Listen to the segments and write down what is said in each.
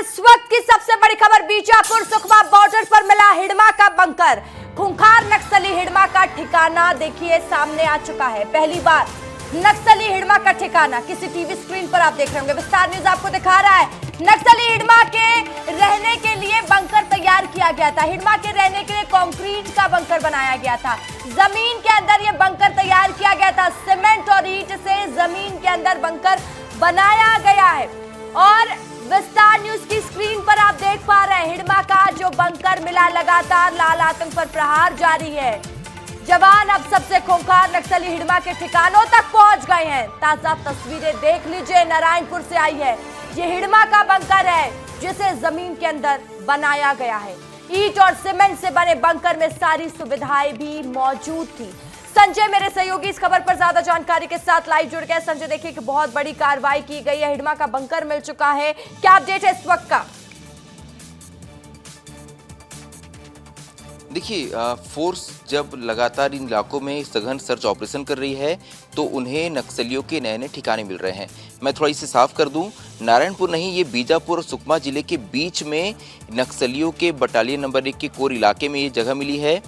इस वक्त की सबसे बड़ी खबर, बीजापुर सुकमा बॉर्डर पर मिला हिडमा का बंकर। खूंखार नक्सली हिडमा का ठिकाना देखिए सामने आ चुका है। पहली बार नक्सली हिडमा का ठिकाना किसी टीवी स्क्रीन पर आप देख रहे होंगे। विस्तार न्यूज आपको दिखा रहा है। नक्सली हिडमा के रहने के लिए बंकर तैयार किया गया था। हिडमा के रहने के लिए कंक्रीट का बंकर बनाया गया था। जमीन के अंदर यह बंकर तैयार किया गया था। सीमेंट और ईंट से जमीन के अंदर बंकर बनाया गया है। और विस्तार न्यूज की स्क्रीन पर आप देख पा रहे हैं हिडमा का जो बंकर मिला। लगातार लाल आतंक पर प्रहार जारी है। जवान अब सबसे खूंखार नक्सली हिडमा के ठिकानों तक पहुंच गए हैं। ताजा तस्वीरें देख लीजिए, नारायणपुर से आई है। ये हिडमा का बंकर है जिसे जमीन के अंदर बनाया गया है। ईंट और सीमेंट से बने बंकर में सारी सुविधाएं भी मौजूद थी। संजय मेरे सहयोगी इस खबर पर ज्यादा जानकारी के साथ लाइव जुड़ गए। संजय, देखिए कि बहुत बड़ी कार्रवाई की गई है। हिडमा का बंकर मिल चुका है, क्या अपडेट है इस वक्त का? देखिए, फोर्स जब लगातार इन इलाकों में सघन सर्च ऑपरेशन कर रही है तो उन्हें नक्सलियों के नए नए ठिकाने मिल रहे हैं। मैं थोड़ा इसे साफ कर दूं, नारायणपुर नहीं, ये बीजापुर और सुकमा जिले के बीच में नक्सलियों के बटालियन नंबर 1 के कोर इलाके में ये जगह मिली है।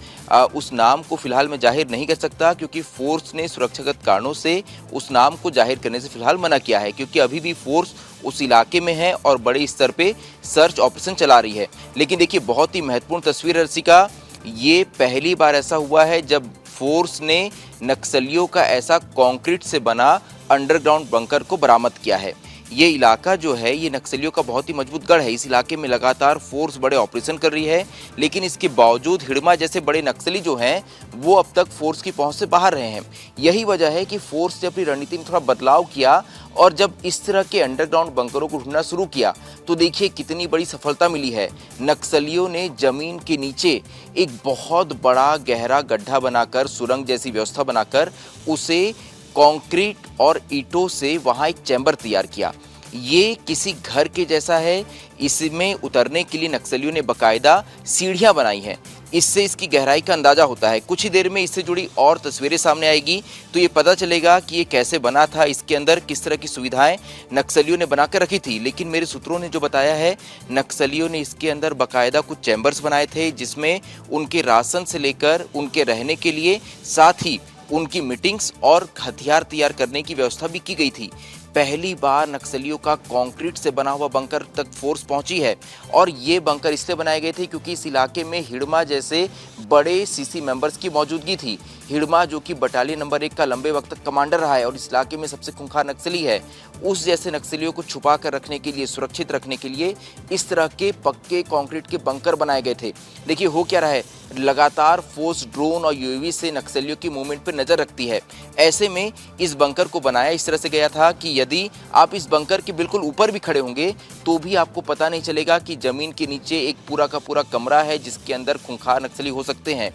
उस नाम को फिलहाल मैं जाहिर नहीं कर सकता क्योंकि फोर्स ने सुरक्षागत कारणों से उस नाम को जाहिर करने से फिलहाल मना किया है, क्योंकि अभी भी फोर्स उस इलाके में है और बड़े स्तर पे सर्च ऑपरेशन चला रही है। लेकिन देखिए, बहुत ही महत्वपूर्ण तस्वीर है रसिका। ये पहली बार ऐसा हुआ है जब फोर्स ने नक्सलियों का ऐसा कंक्रीट से बना अंडरग्राउंड बंकर को बरामद किया है। ये इलाका जो है ये नक्सलियों का बहुत ही मजबूत गढ़ है। इस इलाके में लगातार फोर्स बड़े ऑपरेशन कर रही है, लेकिन इसके बावजूद हिडमा जैसे बड़े नक्सली जो हैं वो अब तक फोर्स की पहुंच से बाहर रहे हैं। यही वजह है कि फोर्स ने अपनी रणनीति में थोड़ा बदलाव किया और जब इस तरह के अंडरग्राउंड बंकरों को ढूंढना शुरू किया तो देखिए कितनी बड़ी सफलता मिली है। नक्सलियों ने जमीन के नीचे एक बहुत बड़ा गहरा गड्ढा बनाकर, सुरंग जैसी व्यवस्था बनाकर उसे कंक्रीट और ईंटों से वहां एक चैम्बर तैयार किया। ये किसी घर के जैसा है। इसमें उतरने के लिए नक्सलियों ने बकायदा सीढ़ियां बनाई हैं। इससे इसकी गहराई का अंदाजा होता है। कुछ ही देर में इससे जुड़ी और तस्वीरें सामने आएगी तो ये पता चलेगा कि ये कैसे बना था, इसके अंदर किस तरह की सुविधाएं नक्सलियों ने बनाकर रखी थी। लेकिन मेरे सूत्रों ने जो बताया है, नक्सलियों ने इसके अंदर बकायदा कुछ चैम्बर्स बनाए थे जिसमें उनके राशन से लेकर उनके रहने के लिए, साथ ही उनकी मीटिंग्स और हथियार तैयार करने की व्यवस्था भी की गई थी। पहली बार नक्सलियों का कंक्रीट से बना हुआ बंकर तक फोर्स पहुंची है और ये बंकर इसलिए बनाए गए थे क्योंकि इस इलाके में हिडमा जैसे बड़े सीसी मेंबर्स की मौजूदगी थी। हिडमा जो कि बटालियन नंबर 1 का लंबे वक्त तक कमांडर रहा है और इस इलाके में सबसे खूंखार नक्सली है, उस जैसे नक्सलियों को छुपा कर रखने के लिए, सुरक्षित रखने के लिए इस तरह के पक्के कंक्रीट के बंकर बनाए गए थे। देखिए हो क्या रहा है, लगातार फोर्स ड्रोन और यूएवी से नक्सलियों की मूवमेंट पर नजर रखती है। ऐसे में इस बंकर को बनाया इस तरह से गया था कि यदि आप इस बंकर के बिल्कुल ऊपर भी खड़े होंगे तो भी आपको पता नहीं चलेगा कि जमीन के नीचे एक पूरा का पूरा कमरा है जिसके अंदर खूंखार नक्सली हो सकते हैं।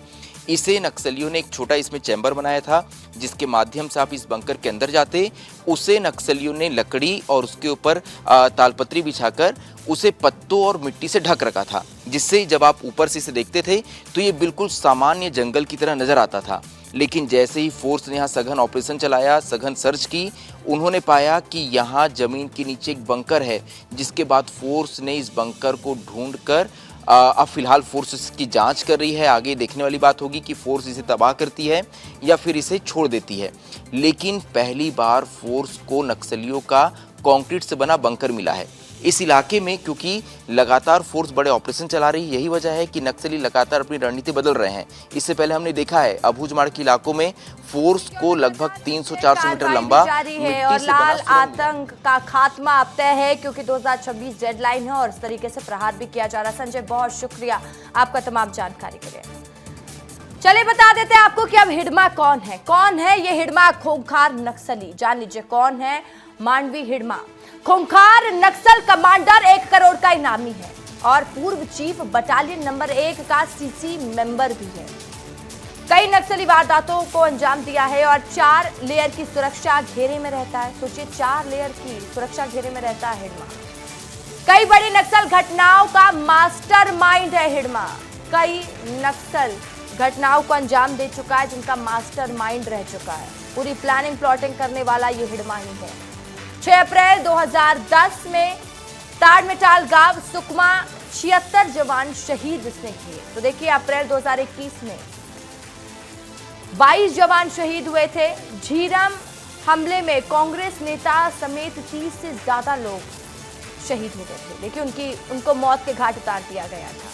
इसे नक्सलियों ने एक छोटा इसमें चैम्बर बनाया था जिसके माध्यम से आप इस बंकर के अंदर जाते। उसे नक्सलियों ने लकड़ी और उसके ऊपर तालपत्री बिछाकर उसे पत्तों और मिट्टी से ढक रखा था, जिससे जब आप ऊपर से इसे देखते थे तो ये बिल्कुल सामान्य जंगल की तरह नजर आता था। लेकिन जैसे ही फोर्स ने यहाँ सघन ऑपरेशन चलाया, सघन सर्च की, उन्होंने पाया कि यहाँ जमीन के नीचे एक बंकर है, जिसके बाद फोर्स ने इस बंकर को ढूंढकर अब फिलहाल फोर्स इसकी जांच कर रही है। आगे देखने वाली बात होगी कि फोर्स इसे तबाह करती है या फिर इसे छोड़ देती है। लेकिन पहली बार फोर्स को नक्सलियों का कंक्रीट से बना बंकर मिला है इस इलाके में, क्योंकि लगातार फोर्स बड़े ऑपरेशन चला रही है। यही वजह है कि नक्सली लगातार अपनी रणनीति बदल रहे हैं। इससे पहले हमने देखा है अबूझमाड़ के इलाकों में फोर्स को लगभग 300-400 मीटर लंबा जारी है और लाल आतंक का खात्मा अब तय है क्योंकि 2026 डेडलाइन है और इस तरीके से प्रहार भी किया जा रहा है। संजय, बहुत शुक्रिया आपका तमाम जानकारी के लिए। चलिए बता देते हैं आपको कि अब हिडमा कौन है ये हिडमा खूंखार नक्सली। जान लीजिए कौन है मांडवी हिडमा। खूंखार नक्सल कमांडर 1 करोड़ का इनामी है और पूर्व चीफ बटालियन नंबर 1 का सीसी मेंबर भी है। कई नक्सली वारदातों को अंजाम दिया है और 4 लेयर की सुरक्षा घेरे में रहता है। सोचिए 4 लेयर की सुरक्षा घेरे में रहता है हिडमा। कई बड़ी नक्सल घटनाओं का मास्टरमाइंड है हिडमा। कई नक्सल घटनाओं को अंजाम दे चुका है जिनका मास्टरमाइंड रह चुका है। पूरी प्लानिंग प्लॉटिंग करने वाला ये हिडमा ही है। 6 अप्रैल 2010 में ताड़मेटाल गांव सुकमा 76 जवान शहीद इसने किए। तो देखिए अप्रैल 2021 में 22 जवान शहीद हुए थे। झीरम हमले में कांग्रेस नेता समेत 30 से ज्यादा लोग शहीद हो गए थे। देखिए उनको मौत के घाट उतार दिया गया था।